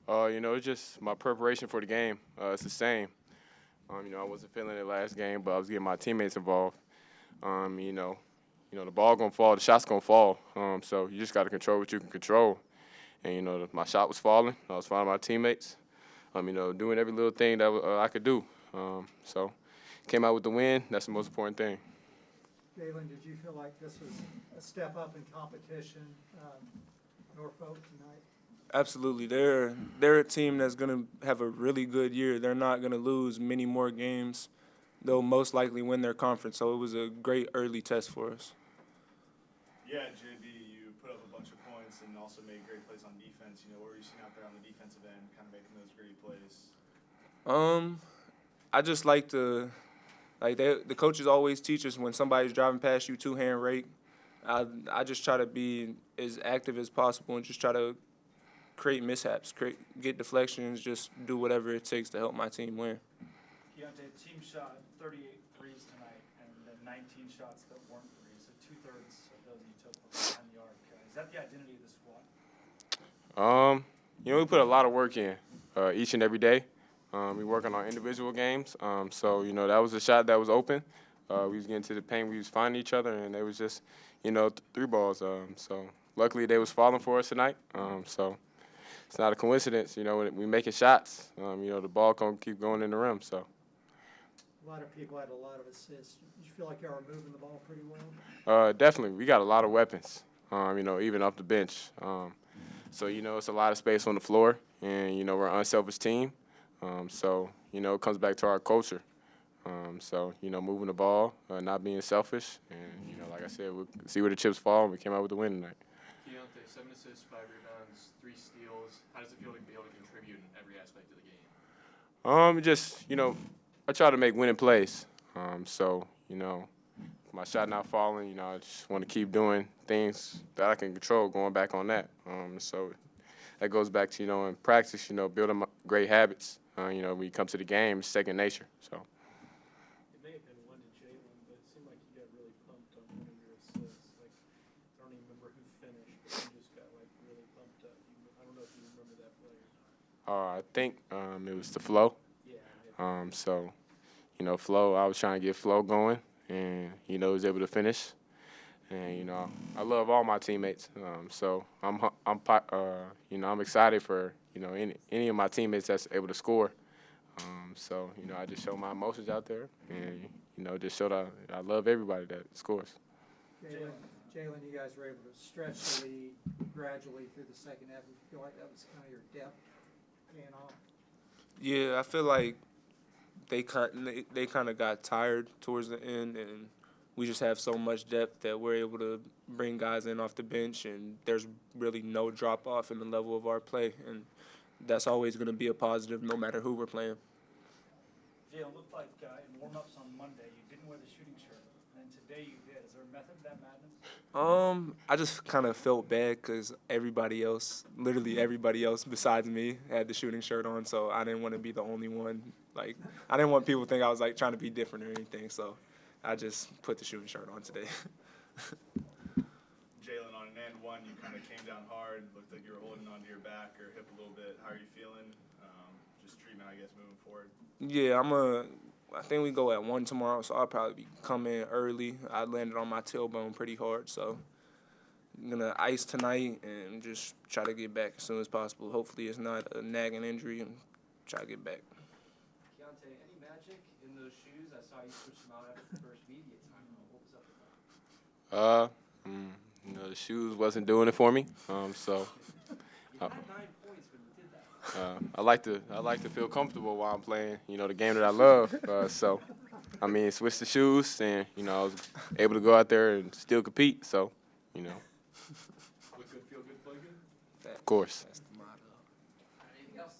It's just my preparation for the game. It's the same. I wasn't feeling it last game, but I was getting my teammates involved. Um, you know, the ball gonna fall, the shot's gonna fall. So you just got to control what you can control. And my shot was falling. I was finding my teammates. Doing every little thing that I could do. So came out with the win. That's the most important thing. Jalen, did you feel like this was a step up in competition, Norfolk tonight? Absolutely. They're a team that's going to have a really good year. They're not going to lose many more games. They'll most likely win their conference, so it was a great early test for us. Yeah, JB, you put up a bunch of points and also made great plays on defense. What were you seeing out there on the defensive end, kind of making those great plays? I just like to, the coaches always teach us when somebody's driving past you, two-hand rake. I just try to be as active as possible and just try to create mishaps, get deflections, just do whatever it takes to help my team win. Keontae, team shot 38 threes tonight, and then 19 shots that weren't threes, so 2/3 of those you took from behind the arc. Is that the identity of the squad? We put a lot of work in each and every day. We work on our individual games. That was a shot that was open. We was getting to the paint. We was finding each other, and it was just, three balls. So luckily they was falling for us tonight. So it's not a coincidence. When we making shots, the ball can keep going in the rim. So. A lot of people had a lot of assists. Did you feel like y'all were moving the ball pretty well? Definitely. We got a lot of weapons, even off the bench. It's a lot of space on the floor, and, we're an unselfish team. It comes back to our culture. Moving the ball, not being selfish, and, like I said, we'll see where the chips fall, and we came out with the win tonight. Keontae, 7 assists, 5 rebounds, 3 steals. How does it feel to be able to contribute in every aspect of the game? I try to make winning plays. My shot not falling, I just want to keep doing things that I can control, going back on that. So that goes back to, in practice, building great habits. When you come to the game, it's second nature. So. It may have been one to Jalen, but it seemed like you got really pumped on one of your assists. I don't even remember who finished, but you just got, really pumped up. I don't know if you remember that play or not. I think it was the flow. Yeah. Flow, I was trying to get flow going, and, was able to finish. And, I love all my teammates. I'm excited for, any of my teammates that's able to score. I just show my emotions out there and, just show that I love everybody that scores. Jalen, you guys were able to stretch the lead gradually through the second half. You feel like that was kind of your depth paying off? Yeah, I feel like they kind of got tired towards the end, and we just have so much depth that we're able to bring guys in off the bench, and there's really no drop-off in the level of our play, and that's always going to be a positive no matter who we're playing. Jalen, looked like in warm-ups on Monday you didn't wear the shooting shirt, and today you did. Is there a method to that madness? I just kind of felt bad because literally everybody else besides me had the shooting shirt on, so I didn't want to be the only one. I didn't want people to think I was, trying to be different or anything, so I just put the shooting shirt on today. Jalen, on an and one, you kind of came down hard. Looked like you were holding onto your back or hip a little bit. How are you feeling? Just treatment, I guess, moving forward. Yeah, I think we go at 1 tomorrow, so I'll probably come in early. I landed on my tailbone pretty hard, so I'm going to ice tonight and just try to get back as soon as possible. Hopefully it's not a nagging injury and try to get back. Keontae, any magic in those shoes? I saw you switch them out after the first media time. What was up with that? The shoes wasn't doing it for me. You had 9 points when you did that. I like to feel comfortable while I'm playing, the game that I love. Switch the shoes, and, I was able to go out there and still compete. So, Look good, feel good, play good? Of course. That's the motto. Anything else?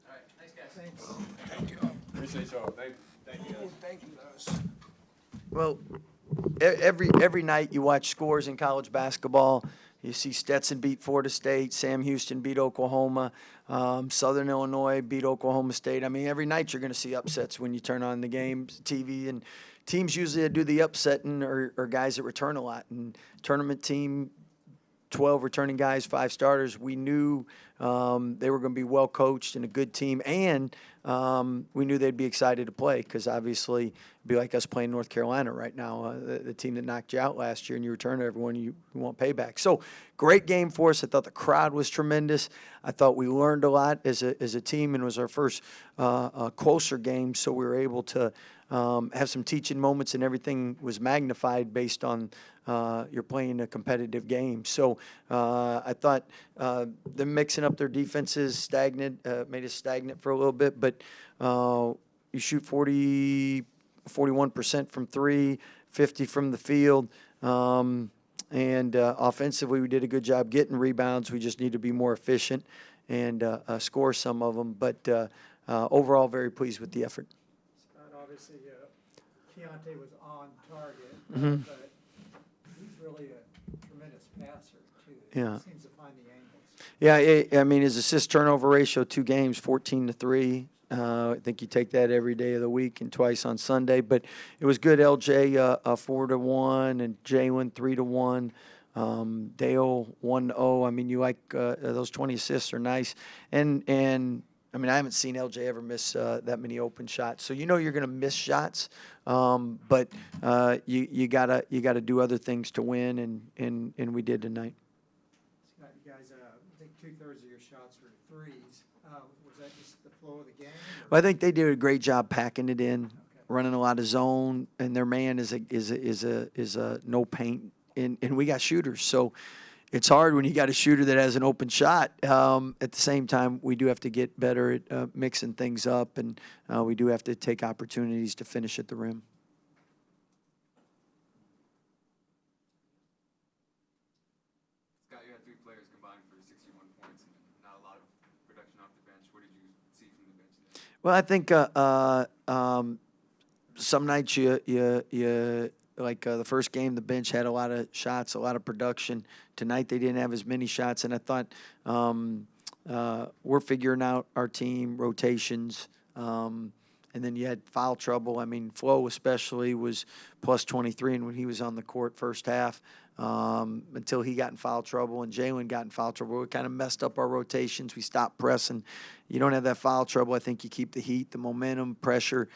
All right, thanks, guys. Thanks. Thank you. Appreciate y'all. Thank you, guys. Thank you, guys. Well, every night you watch scores in college basketball. You see Stetson beat Florida State, Sam Houston beat Oklahoma, Southern Illinois beat Oklahoma State. I mean, every night you're going to see upsets when you turn on the game TV, and teams usually that do the upsetting are guys that return a lot. And tournament team 12 returning guys, 5 starters. We knew they were going to be well coached and a good team, and we knew they'd be excited to play because obviously it'd be like us playing North Carolina right now, the team that knocked you out last year, and you return to everyone, you want payback. So great game for us. I thought the crowd was tremendous. I thought we learned a lot as a team, and it was our first closer game, so we were able to have some teaching moments, and everything was magnified based on you're playing a competitive game. So I thought them mixing up their defenses made us stagnant for a little bit, but you shoot 41% from 3, 50 from the field. And offensively, we did a good job getting rebounds. We just need to be more efficient and score some of them. But overall, very pleased with the effort. Scott, obviously, Keontae was on target, Mhm. but he's really a tremendous passer, too. Yeah. He seems to find the angles. Yeah, I mean, his assist turnover ratio, 2 games, 14-3. I think you take that every day of the week and twice on Sunday. But it was good. LJ 4-1 and Jalen 3-1. Dale 1-0. I mean, you like those 20 assists are nice. And I mean, I haven't seen LJ ever miss that many open shots. So you know you're going to miss shots, but you gotta do other things to win, and we did tonight. Scott, you guys, I think 2/3 of your shots were threes. Was that just the flow of the game? Or? Well, I think they did a great job packing it in, running a lot of zone, and their man is a no paint, and we got shooters. So it's hard when you got a shooter that has an open shot. At the same time, we do have to get better at mixing things up, and we do have to take opportunities to finish at the rim. Scott, you had 3 players combined for 61 points and not a lot of production off the bench. What did you see from the bench today? Well, I think some nights you like the first game, the bench had a lot of shots, a lot of production. Tonight they didn't have as many shots, and I thought we're figuring out our team rotations. And then you had foul trouble. I mean, Flo especially was plus 23, and when he was on the court first half, until he got in foul trouble and Jalen got in foul trouble, it kind of messed up our rotations. We stopped pressing. You don't have that foul trouble. I think you keep the heat, the momentum, pressure.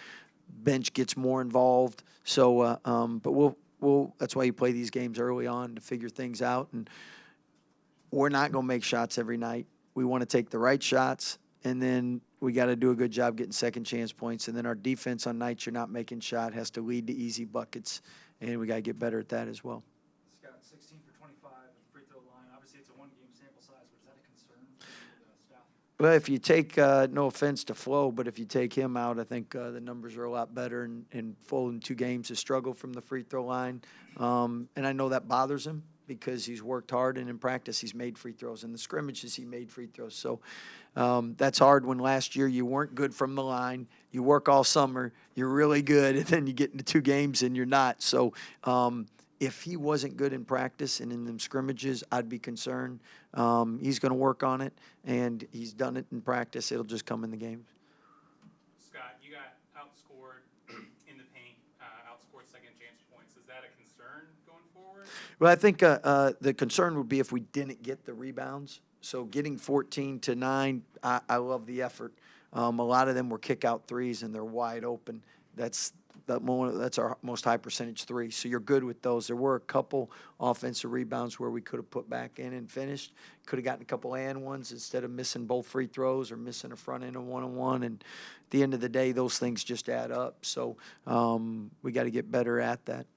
Bench gets more involved. So, but we'll. That's why you play these games early on to figure things out. And we're not going to make shots every night. We want to take the right shots, and then we got to do a good job getting second chance points. And then our defense on nights you're not making shot has to lead to easy buckets, and we got to get better at that as well. Scott, 16 for 25 at the free throw line. Obviously, it's a one-game sample size, but is that a concern for the staff? Well, if you take, no offense to Flo, but if you take him out, I think the numbers are a lot better. And Flo in 2 games has struggled from the free throw line. And I know that bothers him because he's worked hard, and in practice he's made free throws. In the scrimmages he made free throws. So that's hard when last year you weren't good from the line. You work all summer, you're really good, and then you get into 2 games and you're not. So if he wasn't good in practice and in them scrimmages, I'd be concerned. He's going to work on it, and he's done it in practice. It'll just come in the games. Scott, you got outscored in the paint, outscored second chance points. Is that a concern going forward? Well, I think the concern would be if we didn't get the rebounds. So getting 14-9, I love the effort. A lot of them were kick-out threes, and they're wide open. That's our most high percentage 3. So you're good with those. There were a couple offensive rebounds where we could have put back in and finished. Could have gotten a couple and ones instead of missing both free throws or missing a front end of 1-on-1. And at the end of the day, those things just add up. So we got to get better at that.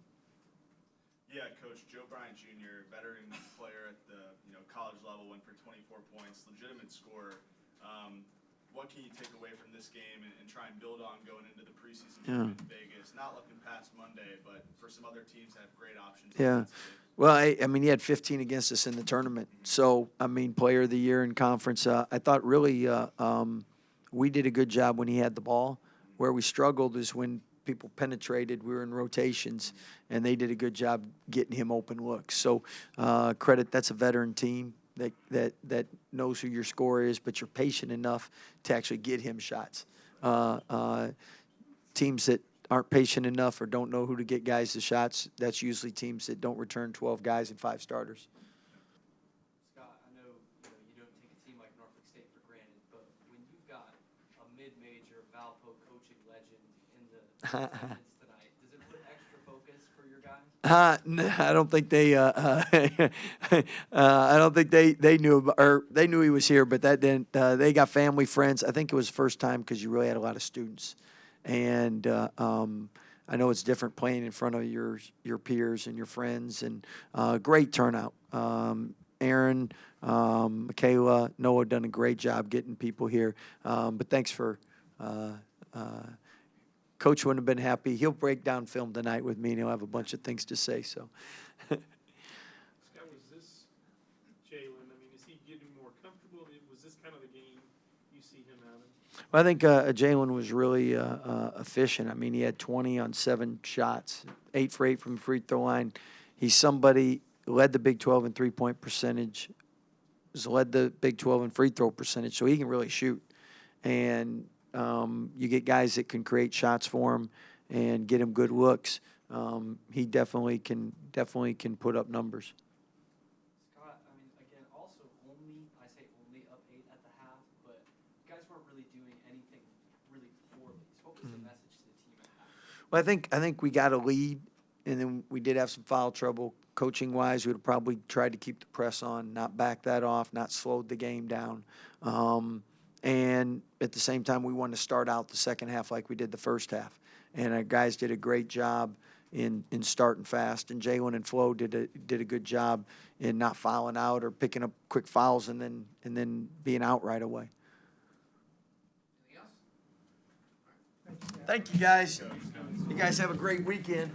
Yeah, Coach Joe Bryant Jr., veteran player at the college level, went for 24 points, legitimate scorer. What can you take away from this game and try and build on going into the preseason game in Vegas? Not looking past Monday, but for some other teams that have great options. Yeah. Well, I mean, he had 15 against us in the tournament. So, I mean, player of the year in conference. I thought really we did a good job when he had the ball. Where we struggled is when people penetrated. We were in rotations, and they did a good job getting him open looks. So, credit, that's a veteran team that knows who your scorer is, but you're patient enough to actually get him shots. Teams that aren't patient enough or don't know who to get guys the shots, that's usually teams that don't return 12 guys and 5 starters. mid-major Valpo coaching legend in the attendance tonight. Does it put extra focus for your guys? I don't think they. I don't think they knew they knew he was here, but that didn't. They got family, friends. I think it was the first time because you really had a lot of students, and I know it's different playing in front of your peers and your friends, and great turnout. Aaron, Michaela, Noah done a great job getting people here. But thanks for. Coach wouldn't have been happy. He'll break down film tonight with me, and he'll have a bunch of things to say. So. Scott, was this Jalen? I mean, is he getting more comfortable? Was this kind of the game you see him having? Well, I think Jalen was really efficient. I mean, he had 20 on 7 shots, 8 for 8 from the free throw line. He's somebody led the Big 12 in three-point percentage, has led the Big 12 in free throw percentage, so he can really shoot. And you get guys that can create shots for him and get him good looks. He definitely can put up numbers. Scott, I mean, again, also I say only up 8 at the half, but you guys weren't really doing anything really poorly. So what was the message to the team at half? Well, I think we got a lead, and then we did have some foul trouble. Coaching-wise, we would have probably tried to keep the press on, not back that off, not slowed the game down. And at the same time, we wanted to start out the second half like we did the first half. And our guys did a great job in starting fast. And Jalen and Flo did a good job in not fouling out or picking up quick fouls and then being out right away. Anything else? Thank you, guys. You guys have a great weekend.